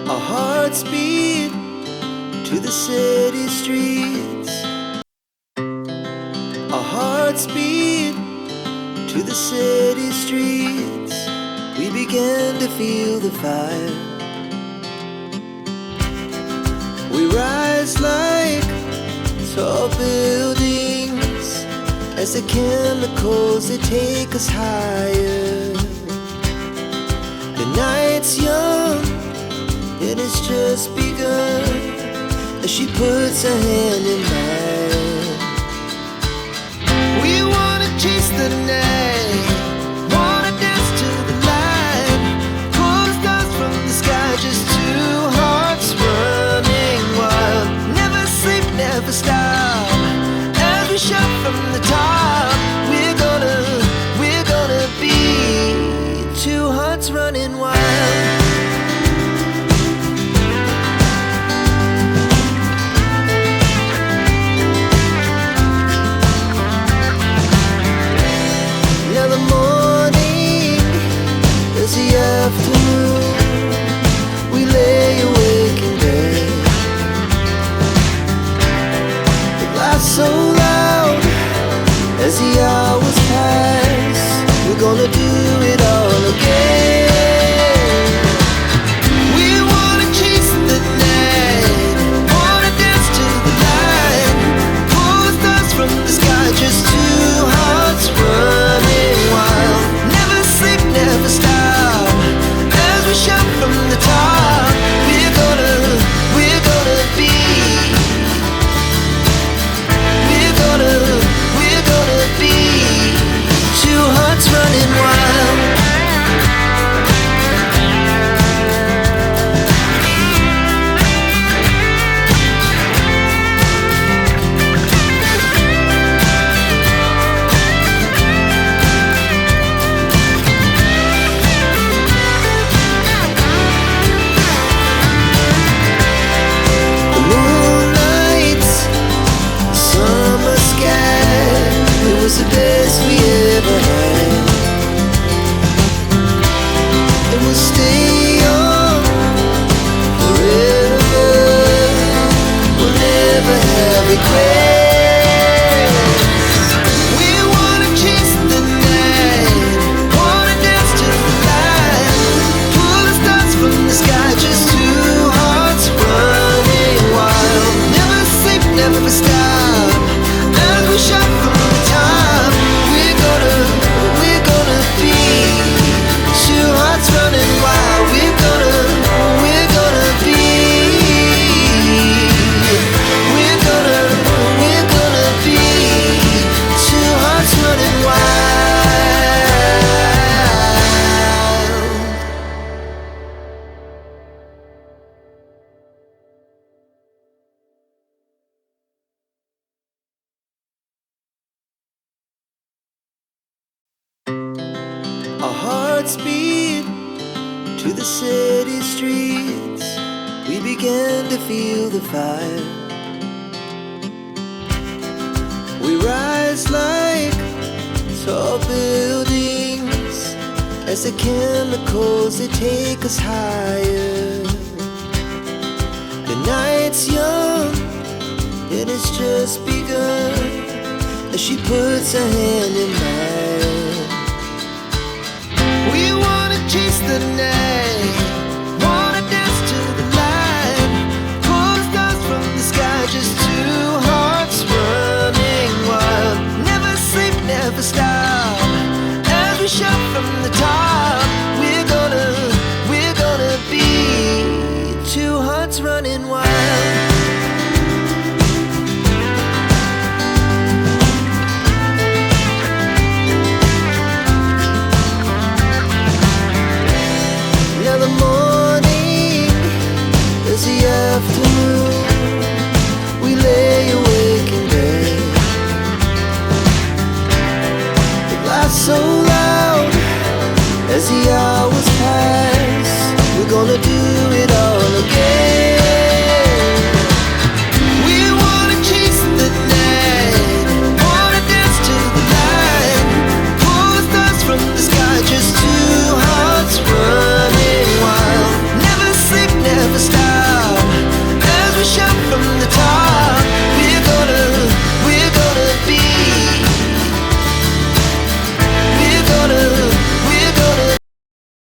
Our hearts beat to the city streets. Our hearts beat to the city streets. We began to feel the fire. We rise like tall buildings as the chemicals, they take us higher. The night's young, it has just begun, as she puts her hand in mine. We wanna chase the night, wanna dance to the light, pull the stars from the sky, just two hearts running wild. Never sleep, never stop, as we shout from the top. We're gonna be two hearts running wild. Now the morning is the afternoon. We lay awake in bed. The laughs so loud as the hours pass. We're gonna do it all again. We wanna chase the night, wanna dance to the light, pull the stars from the sky, just two hearts running wild. Never sleep, never stop, as we shout from the top. We're gonna be, we're gonna be two hearts running wild. The moonlight, summer sky, it was the best we ever had. And we'll stay on forever. We'll never have regrets. We wanna chase the night, wanna dance to the light, pull the stars from the sky, just two hearts running wild. Never sleep, never stop, as we shout from the top. We're gonna be two hearts running wild. We're gonna be, we're gonna be two hearts running wild. Our hearts beat to the city streets. We began to feel the fire. We rise like tall buildings as the chemicals, they take us higher. The night's young, it has just begun, as she puts her hand in mine. We wanna chase the night,